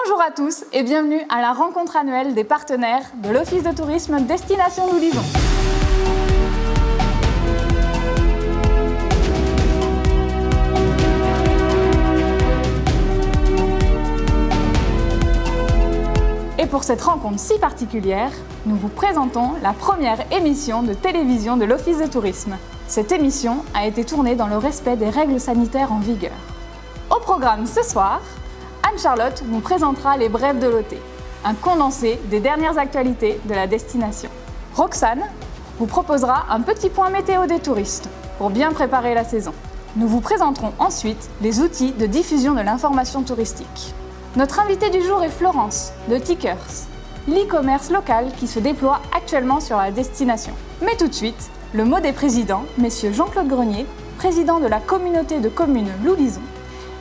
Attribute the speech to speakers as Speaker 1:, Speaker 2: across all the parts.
Speaker 1: Bonjour à tous et bienvenue à la rencontre annuelle des partenaires de l'Office de tourisme Destination Loulisons. Et pour cette rencontre si particulière, nous vous présentons la première émission de télévision de l'Office de tourisme. Cette émission a été tournée dans le respect des règles sanitaires en vigueur. Au programme ce soir, Anne-Charlotte nous présentera les brèves de l'OT, un condensé des dernières actualités de la destination. Roxane vous proposera un petit point météo des touristes pour bien préparer la saison. Nous vous présenterons ensuite les outils de diffusion de l'information touristique. Notre invitée du jour est Florence de Tickers, l'e-commerce local qui se déploie actuellement sur la destination. Mais tout de suite, le mot des présidents, messieurs Jean-Claude Grenier, président de la communauté de communes Loulisons,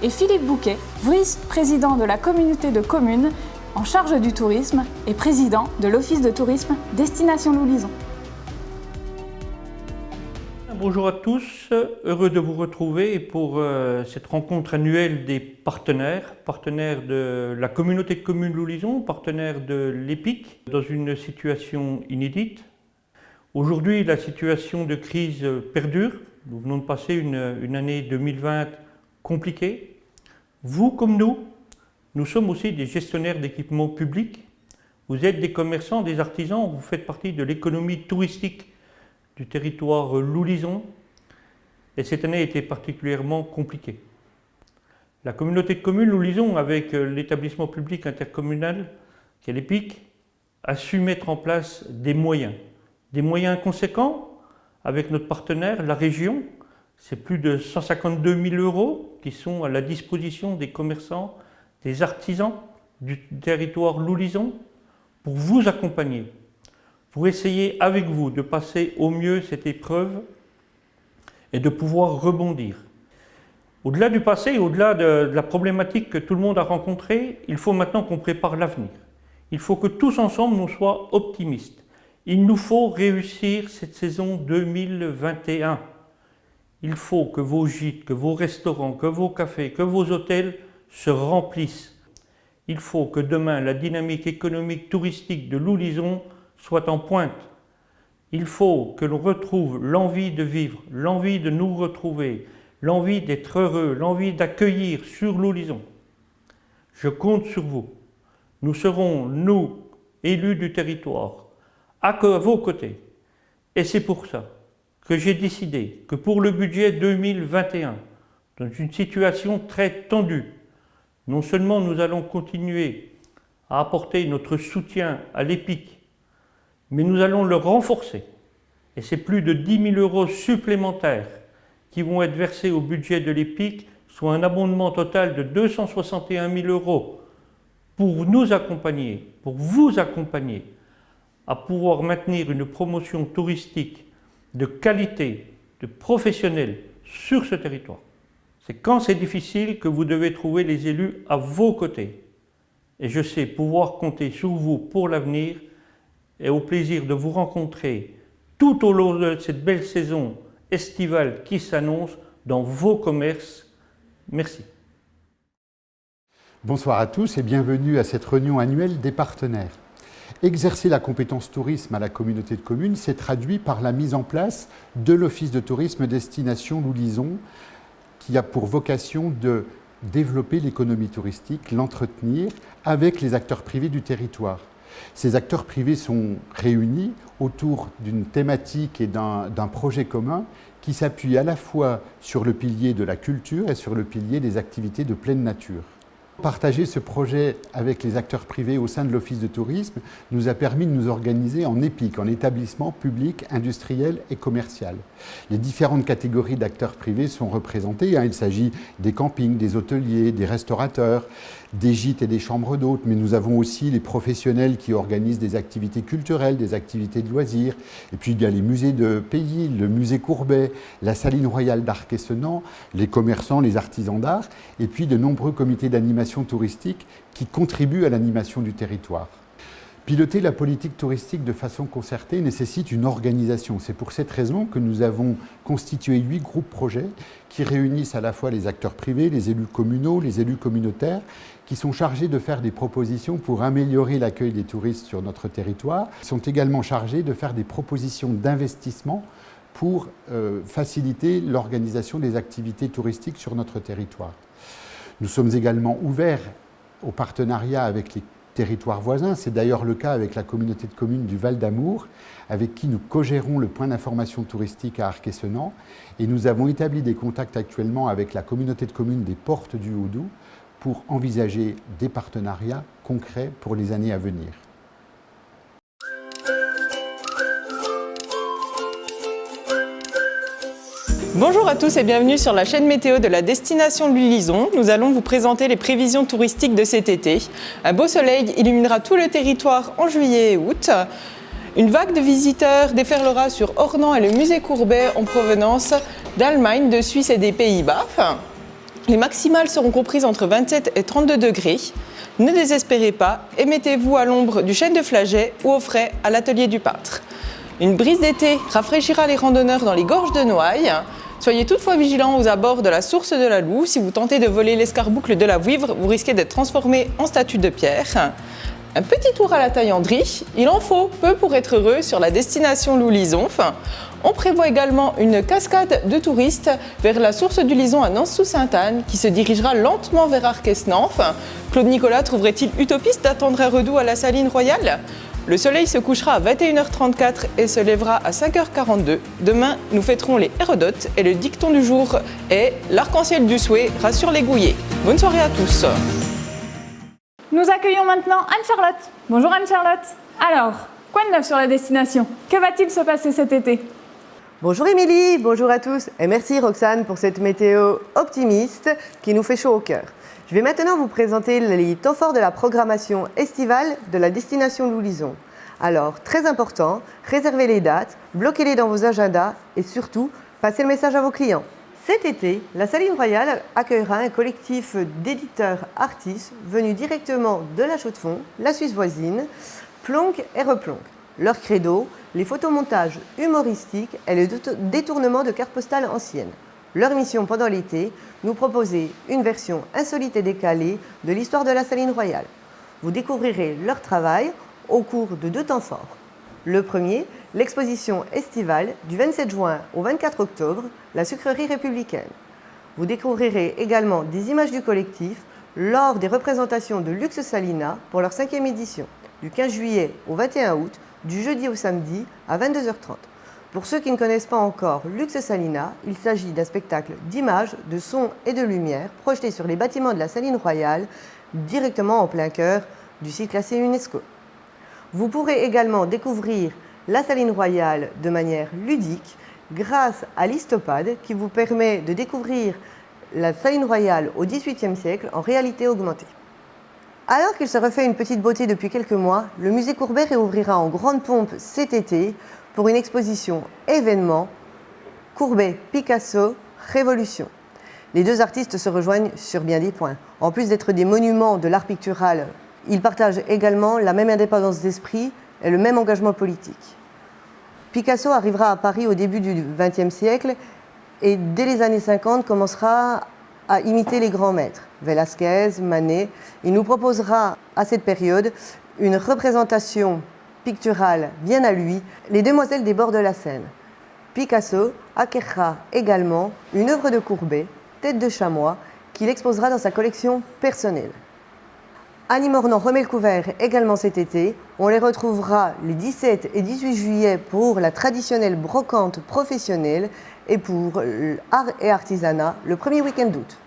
Speaker 1: et Philippe Bouquet, vice-président de la communauté de communes en charge du tourisme et président de l'Office de tourisme Destination Loulisons.
Speaker 2: Bonjour à tous, heureux de vous retrouver pour cette rencontre annuelle des partenaires de la communauté de communes Loulisons, partenaires de l'EPIC, dans une situation inédite. Aujourd'hui, la situation de crise perdure. Nous venons de passer une année 2020 compliquée. Vous, comme nous sommes aussi des gestionnaires d'équipements publics. Vous êtes des commerçants, des artisans, vous faites partie de l'économie touristique du territoire Loulisons. Et cette année a été particulièrement compliquée. La communauté de communes Loulisons, avec l'établissement public intercommunal, qui est l'EPIC, a su mettre en place des moyens conséquents avec notre partenaire, la région. C'est plus de 152 000 € qui sont à la disposition des commerçants, des artisans du territoire Loulisons pour vous accompagner, pour essayer avec vous de passer au mieux cette épreuve et de pouvoir rebondir. Au-delà du passé, au-delà de la problématique que tout le monde a rencontrée, il faut maintenant qu'on prépare l'avenir. Il faut que tous ensemble nous soyons optimistes. Il nous faut réussir cette saison 2021. Il faut que vos gîtes, que vos restaurants, que vos cafés, que vos hôtels se remplissent. Il faut que demain, la dynamique économique touristique de Loulisons soit en pointe. Il faut que l'on retrouve l'envie de vivre, l'envie de nous retrouver, l'envie d'être heureux, l'envie d'accueillir sur Loulisons. Je compte sur vous. Nous serons, nous, élus du territoire, à vos côtés. Et c'est pour ça que j'ai décidé que pour le budget 2021, dans une situation très tendue, non seulement nous allons continuer à apporter notre soutien à l'EPIC, mais nous allons le renforcer. Et c'est plus de 10 000 € supplémentaires qui vont être versés au budget de l'EPIC, soit un abondement total de 261 000 € pour nous accompagner, pour vous accompagner à pouvoir maintenir une promotion touristique de qualité, de professionnels sur ce territoire. C'est quand c'est difficile que vous devez trouver les élus à vos côtés. Et je sais pouvoir compter sur vous pour l'avenir et au plaisir de vous rencontrer tout au long de cette belle saison estivale qui s'annonce dans vos commerces. Merci.
Speaker 3: Bonsoir à tous et bienvenue à cette réunion annuelle des partenaires. Exercer la compétence tourisme à la communauté de communes s'est traduit par la mise en place de l'Office de tourisme Destination Loulisons qui a pour vocation de développer l'économie touristique, l'entretenir avec les acteurs privés du territoire. Ces acteurs privés sont réunis autour d'une thématique et d'un projet commun qui s'appuie à la fois sur le pilier de la culture et sur le pilier des activités de pleine nature. Partager ce projet avec les acteurs privés au sein de l'Office de tourisme nous a permis de nous organiser en EPIC, en établissement public, industriel et commercial. Les différentes catégories d'acteurs privés sont représentées. Il s'agit des campings, des hôteliers, des restaurateurs, des gîtes et des chambres d'hôtes, mais nous avons aussi les professionnels qui organisent des activités culturelles, des activités de loisirs. Et puis il y a les musées de pays, le musée Courbet, la Saline Royale d'Arc-et-Senans, les commerçants, les artisans d'art, et puis de nombreux comités d'animation touristique qui contribuent à l'animation du territoire. Piloter la politique touristique de façon concertée nécessite une organisation. C'est pour cette raison que nous avons constitué 8 groupes projets qui réunissent à la fois les acteurs privés, les élus communaux, les élus communautaires, qui sont chargés de faire des propositions pour améliorer l'accueil des touristes sur notre territoire. Ils sont également chargés de faire des propositions d'investissement pour faciliter l'organisation des activités touristiques sur notre territoire. Nous sommes également ouverts au partenariat avec les territoires voisins. C'est d'ailleurs le cas avec la communauté de communes du Val d'Amour, avec qui nous co-gérons le point d'information touristique à Arc-et-Senans. Et nous avons établi des contacts actuellement avec la communauté de communes des Portes du Haut-Doubs pour envisager des partenariats concrets pour les années à venir.
Speaker 4: Bonjour à tous et bienvenue sur la chaîne météo de la destination de l'Ulyson. Nous allons vous présenter les prévisions touristiques de cet été. Un beau soleil illuminera tout le territoire en juillet et août. Une vague de visiteurs déferlera sur Ornans et le musée Courbet en provenance d'Allemagne, de Suisse et des Pays-Bas. Les maximales seront comprises entre 27 et 32 degrés. Ne désespérez pas et mettez-vous à l'ombre du chêne de Flagey ou au frais à l'atelier du peintre. Une brise d'été rafraîchira les randonneurs dans les gorges de Noailles. Soyez toutefois vigilants aux abords de la source de la Loue. Si vous tentez de voler l'escarboucle de la Vouivre, vous risquez d'être transformé en statue de pierre. Un petit tour à la taillanderie, il en faut peu pour être heureux sur la destination Loup-Lison. On prévoit également une cascade de touristes vers la source du Lison à Nans-sous-Sainte-Anne qui se dirigera lentement vers Arc-et-Senans. Claude Nicolas trouverait-il utopiste d'attendre un redout à la Saline Royale ? Le soleil se couchera à 21h34 et se lèvera à 5h42. Demain, nous fêterons les Hérodotes et le dicton du jour est « L'arc-en-ciel du souhait rassure les gouillés ». Bonne soirée à tous.
Speaker 1: Nous accueillons maintenant Anne-Charlotte. Bonjour Anne-Charlotte. Alors, quoi de neuf sur la destination? Que va-t-il se passer cet été?
Speaker 5: Bonjour Émilie, bonjour à tous et merci Roxane pour cette météo optimiste qui nous fait chaud au cœur. Je vais maintenant vous présenter les temps forts de la programmation estivale de la destination Loup-Lison. Alors, très important, réservez les dates, bloquez-les dans vos agendas et surtout, passez le message à vos clients. Cet été, la Saline Royale accueillera un collectif d'éditeurs artistes venus directement de la Chaux-de-Fonds, la Suisse voisine, Plonk et Replonk. Leur credo, les photomontages humoristiques et le détournement de cartes postales anciennes. Leur mission pendant l'été, nous proposer une version insolite et décalée de l'histoire de la Saline Royale. Vous découvrirez leur travail au cours de 2 temps forts. Le premier, l'exposition estivale du 27 juin au 24 octobre, la sucrerie républicaine. Vous découvrirez également des images du collectif lors des représentations de Luxe Salina pour leur 5e édition, du 15 juillet au 21 août, du jeudi au samedi à 22h30. Pour ceux qui ne connaissent pas encore Luxe Salina, il s'agit d'un spectacle d'images, de sons et de lumière projetés sur les bâtiments de la Saline Royale, directement en plein cœur du site classé UNESCO. Vous pourrez également découvrir la Saline Royale de manière ludique grâce à l'Histopade qui vous permet de découvrir la Saline Royale au XVIIIe siècle en réalité augmentée. Alors qu'il se refait une petite beauté depuis quelques mois, le musée Courbet réouvrira en grande pompe cet été pour une exposition événement Courbet-Picasso Révolution. Les 2 artistes se rejoignent sur bien des points. En plus d'être des monuments de l'art pictural, ils partagent également la même indépendance d'esprit et le même engagement politique. Picasso arrivera à Paris au début du XXe siècle et dès les années 50 commencera à imiter les grands maîtres, Velázquez, Manet. Il nous proposera à cette période une représentation picturale bien à lui, Les Demoiselles des bords de la Seine. Picasso acquérera également une œuvre de Courbet, Tête de chamois, qu'il exposera dans sa collection personnelle. Annie Mornan remet le couvert également cet été. On les retrouvera les 17 et 18 juillet pour la traditionnelle brocante professionnelle et pour art et artisanat le premier week-end d'août.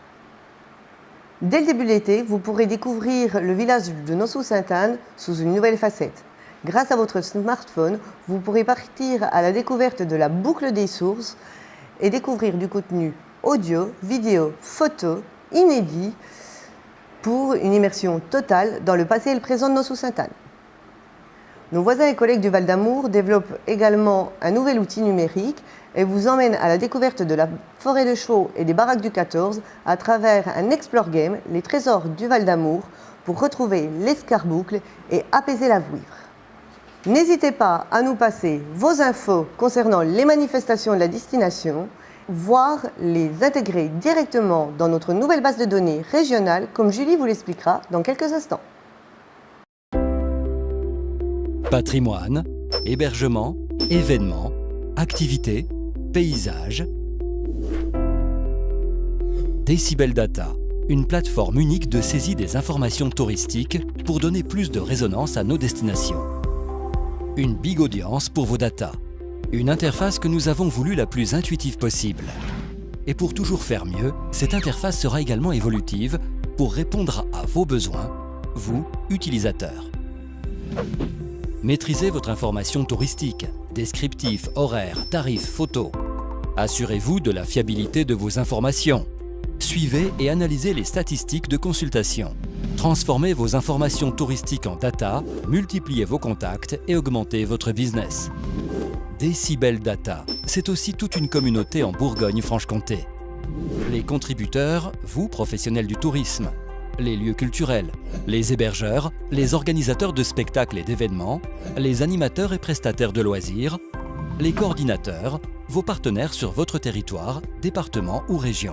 Speaker 5: Dès le début de l'été, vous pourrez découvrir le village de Nans-sous-Sainte-Anne sous une nouvelle facette. Grâce à votre smartphone, vous pourrez partir à la découverte de la boucle des sources et découvrir du contenu audio, vidéo, photo, inédit pour une immersion totale dans le passé et le présent de Nans-sous-Sainte-Anne. Nos voisins et collègues du Val d'Amour développent également un nouvel outil numérique et vous emmènent à la découverte de la forêt de Chaux et des baraques du 14 à travers un Explore Game, les trésors du Val d'Amour, pour retrouver l'escarboucle et apaiser la Vouivre. N'hésitez pas à nous passer vos infos concernant les manifestations de la destination, voire les intégrer directement dans notre nouvelle base de données régionale, comme Julie vous l'expliquera dans quelques instants.
Speaker 6: Patrimoine, hébergement, événements, activités, paysages. Decibel Data, une plateforme unique de saisie des informations touristiques pour donner plus de résonance à nos destinations. Une big audience pour vos datas. Une interface que nous avons voulu la plus intuitive possible. Et pour toujours faire mieux, cette interface sera également évolutive pour répondre à vos besoins, vous, utilisateurs. Maîtrisez votre information touristique, descriptifs, horaires, tarifs, photos. Assurez-vous de la fiabilité de vos informations. Suivez et analysez les statistiques de consultation. Transformez vos informations touristiques en data, multipliez vos contacts et augmentez votre business. Decibel Data, c'est aussi toute une communauté en Bourgogne-Franche-Comté. Les contributeurs, vous, professionnels du tourisme, les lieux culturels, les hébergeurs, les organisateurs de spectacles et d'événements, les animateurs et prestataires de loisirs, les coordinateurs, vos partenaires sur votre territoire, département ou région.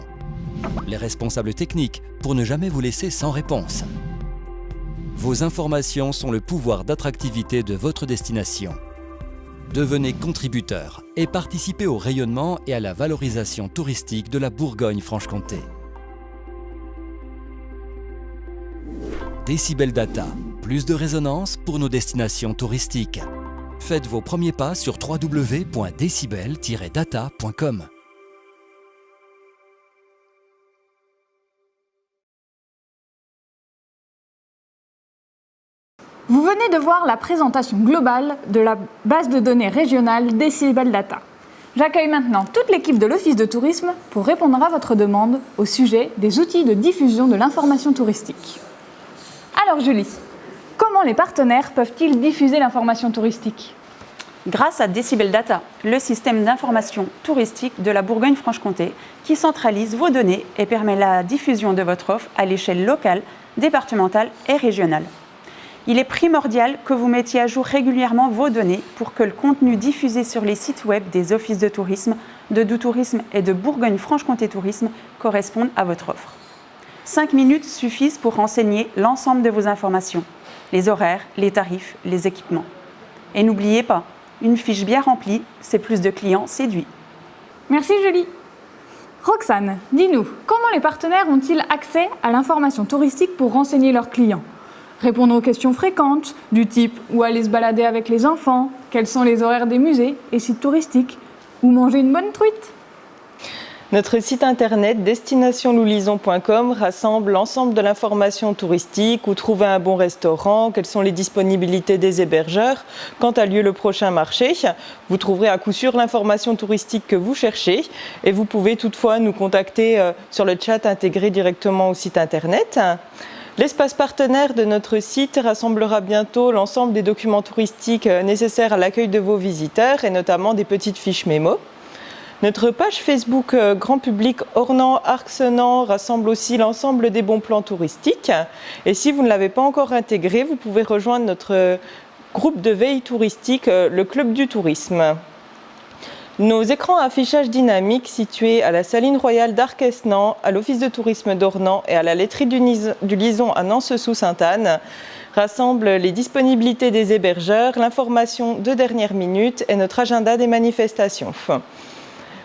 Speaker 6: Les responsables techniques, pour ne jamais vous laisser sans réponse. Vos informations sont le pouvoir d'attractivité de votre destination. Devenez contributeur et participez au rayonnement et à la valorisation touristique de la Bourgogne-Franche-Comté. Decibel Data, plus de résonance pour nos destinations touristiques. Faites vos premiers pas sur www.decibel-data.com.
Speaker 1: Vous venez de voir la présentation globale de la base de données régionale Decibel Data. J'accueille maintenant toute l'équipe de l'Office de tourisme pour répondre à votre demande au sujet des outils de diffusion de l'information touristique. Alors Julie, comment les partenaires peuvent-ils diffuser l'information touristique ?
Speaker 7: Grâce à Decibel Data, le système d'information touristique de la Bourgogne-Franche-Comté qui centralise vos données et permet la diffusion de votre offre à l'échelle locale, départementale et régionale. Il est primordial que vous mettiez à jour régulièrement vos données pour que le contenu diffusé sur les sites web des offices de tourisme, de Doux Tourisme et de Bourgogne-Franche-Comté Tourisme correspondent à votre offre. 5 minutes suffisent pour renseigner l'ensemble de vos informations, les horaires, les tarifs, les équipements. Et n'oubliez pas, une fiche bien remplie, c'est plus de clients séduits.
Speaker 1: Merci Julie. Roxane, dis-nous, comment les partenaires ont-ils accès à l'information touristique pour renseigner leurs clients ? Répondre aux questions fréquentes, du type où aller se balader avec les enfants, quels sont les horaires des musées et sites touristiques, ou manger une bonne truite.
Speaker 4: Notre site internet destinationloulisan.com rassemble l'ensemble de l'information touristique, où trouver un bon restaurant, quelles sont les disponibilités des hébergeurs, quand a lieu le prochain marché. Vous trouverez à coup sûr l'information touristique que vous cherchez et vous pouvez toutefois nous contacter sur le chat intégré directement au site internet. L'espace partenaire de notre site rassemblera bientôt l'ensemble des documents touristiques nécessaires à l'accueil de vos visiteurs et notamment des petites fiches mémo. Notre page Facebook grand public Ornans-Arc-Senan rassemble aussi l'ensemble des bons plans touristiques. Et si vous ne l'avez pas encore intégré, vous pouvez rejoindre notre groupe de veille touristique, le Club du Tourisme. Nos écrans à affichage dynamique situés à la Saline Royale d'Arc-Esnan, à l'Office de tourisme d'Ornans et à la laiterie du Lison à Nance-sous-Sainte-Anne rassemblent les disponibilités des hébergeurs, l'information de dernière minute et notre agenda des manifestations.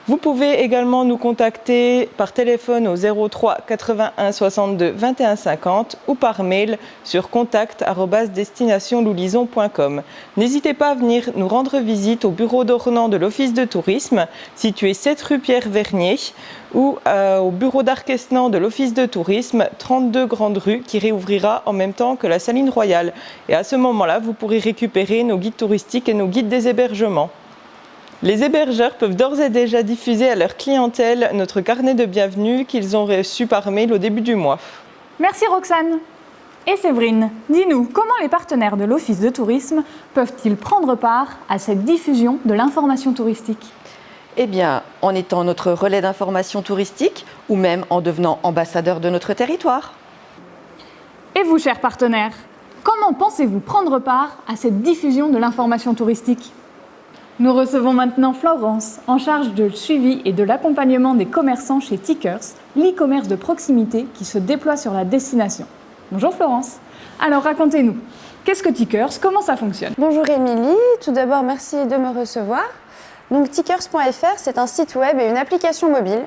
Speaker 4: Vous pouvez également nous contacter par téléphone au 03 81 62 21 50 ou par mail sur contact@destinationloulisan.com. N'hésitez pas à venir nous rendre visite au bureau d'Ornans de l'Office de tourisme, situé 7 rue Pierre-Vernier, ou au bureau d'Arc-Esnan de l'Office de tourisme, 32 Grande Rue, qui réouvrira en même temps que la Saline Royale. Et à ce moment-là, vous pourrez récupérer nos guides touristiques et nos guides des hébergements. Les hébergeurs peuvent d'ores et déjà diffuser à leur clientèle notre carnet de bienvenue qu'ils ont reçu par mail au début du mois.
Speaker 1: Merci Roxane. Et Séverine, dis-nous, comment les partenaires de l'Office de tourisme peuvent-ils prendre part à cette diffusion de l'information touristique ?
Speaker 8: Eh bien, en étant notre relais d'information touristique ou même en devenant ambassadeur de notre territoire.
Speaker 1: Et vous, chers partenaires, comment pensez-vous prendre part à cette diffusion de l'information touristique ? Nous recevons maintenant Florence, en charge de suivi et de l'accompagnement des commerçants chez Tickers, l'e-commerce de proximité qui se déploie sur la destination. Bonjour Florence. Alors racontez-nous, qu'est-ce que Tickers ? Comment ça fonctionne ?
Speaker 9: Bonjour Émilie, tout d'abord merci de me recevoir. Donc Tickers.fr, c'est un site web et une application mobile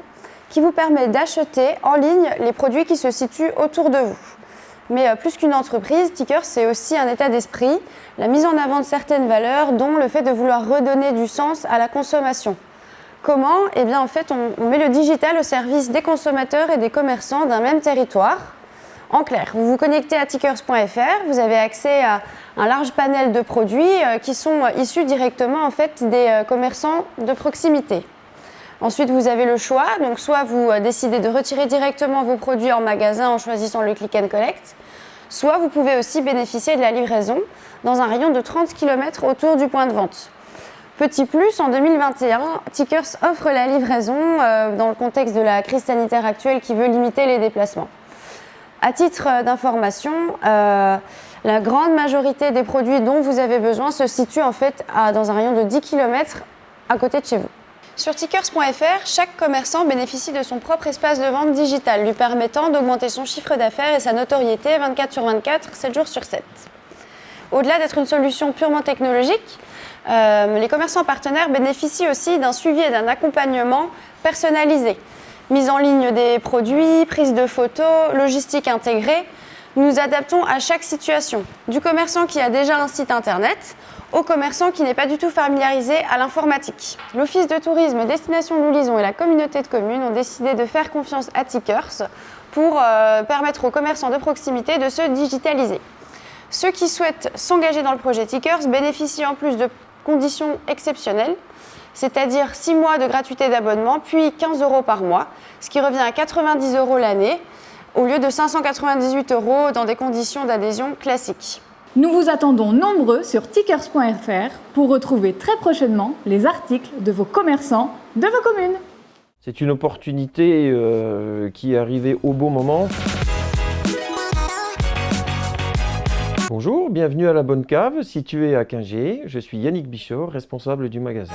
Speaker 9: qui vous permet d'acheter en ligne les produits qui se situent autour de vous. Mais plus qu'une entreprise, Tickers, c'est aussi un état d'esprit, la mise en avant de certaines valeurs, dont le fait de vouloir redonner du sens à la consommation. Comment ? Eh bien, en fait, on met le digital au service des consommateurs et des commerçants d'un même territoire. En clair, vous vous connectez à Tickers.fr, vous avez accès à un large panel de produits qui sont issus directement en fait, des commerçants de proximité. Ensuite, vous avez le choix, donc soit vous décidez de retirer directement vos produits en magasin en choisissant le click and collect, soit vous pouvez aussi bénéficier de la livraison dans un rayon de 30 km autour du point de vente. Petit plus, en 2021, Tickers offre la livraison dans le contexte de la crise sanitaire actuelle qui veut limiter les déplacements. À titre d'information, la grande majorité des produits dont vous avez besoin se situent en fait dans un rayon de 10 km à côté de chez vous. Sur Tickers.fr, chaque commerçant bénéficie de son propre espace de vente digital, lui permettant d'augmenter son chiffre d'affaires et sa notoriété 24 sur 24, 7 jours sur 7. Au-delà d'être une solution purement technologique, les commerçants partenaires bénéficient aussi d'un suivi et d'un accompagnement personnalisé. Mise en ligne des produits, prise de photos, logistique intégrée. Nous nous adaptons à chaque situation, du commerçant qui a déjà un site internet au commerçant qui n'est pas du tout familiarisé à l'informatique. L'Office de tourisme Destination Loulisons et la communauté de communes ont décidé de faire confiance à Tickers pour permettre aux commerçants de proximité de se digitaliser. Ceux qui souhaitent s'engager dans le projet Tickers bénéficient en plus de conditions exceptionnelles, c'est-à-dire 6 mois de gratuité d'abonnement, puis 15 € par mois, ce qui revient à 90 € l'année, au lieu de 598 € dans des conditions d'adhésion classiques.
Speaker 1: Nous vous attendons nombreux sur Tickers.fr pour retrouver très prochainement les articles de vos commerçants de vos communes.
Speaker 10: C'est une opportunité qui est arrivée au bon moment. Bonjour, bienvenue à la Bonne Cave, située à Quingé. Je suis Yannick Bichot, responsable du magasin.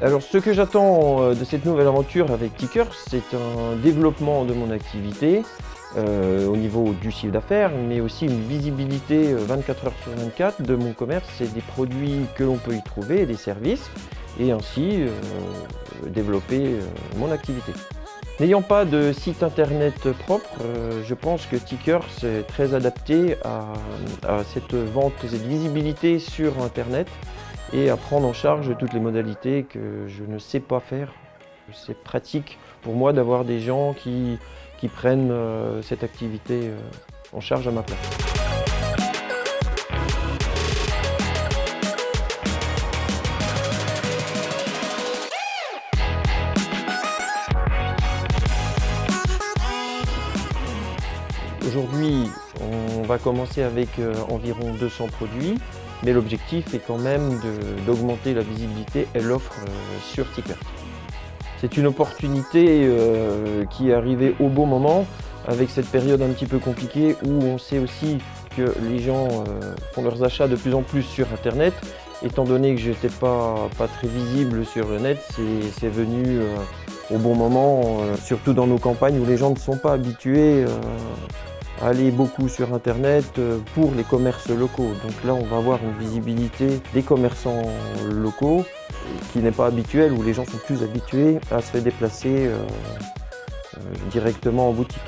Speaker 10: Alors, ce que j'attends de cette nouvelle aventure avec Tickers, c'est un développement de mon activité au niveau du chiffre d'affaires, mais aussi une visibilité 24 heures sur 24 de mon commerce et des produits que l'on peut y trouver et des services, et ainsi développer mon activité. N'ayant pas de site internet propre, je pense que Tickers est très adapté à cette vente, cette visibilité sur internet et à prendre en charge toutes les modalités que je ne sais pas faire. C'est pratique pour moi d'avoir des gens qui prennent cette activité en charge à ma place. Aujourd'hui, on va commencer avec environ 200 produits, mais l'objectif est quand même d'augmenter la visibilité et l'offre sur Tickers. C'est une opportunité qui est arrivée au bon moment, avec cette période un petit peu compliquée où on sait aussi que les gens font leurs achats de plus en plus sur Internet. Étant donné que je n'étais pas très visible sur le net, c'est venu au bon moment, surtout dans nos campagnes où les gens ne sont pas habitués à aller beaucoup sur Internet pour les commerces locaux. Donc là, on va avoir une visibilité des commerçants locaux qui n'est pas habituelle, où les gens sont plus habitués à se faire déplacer directement en boutique.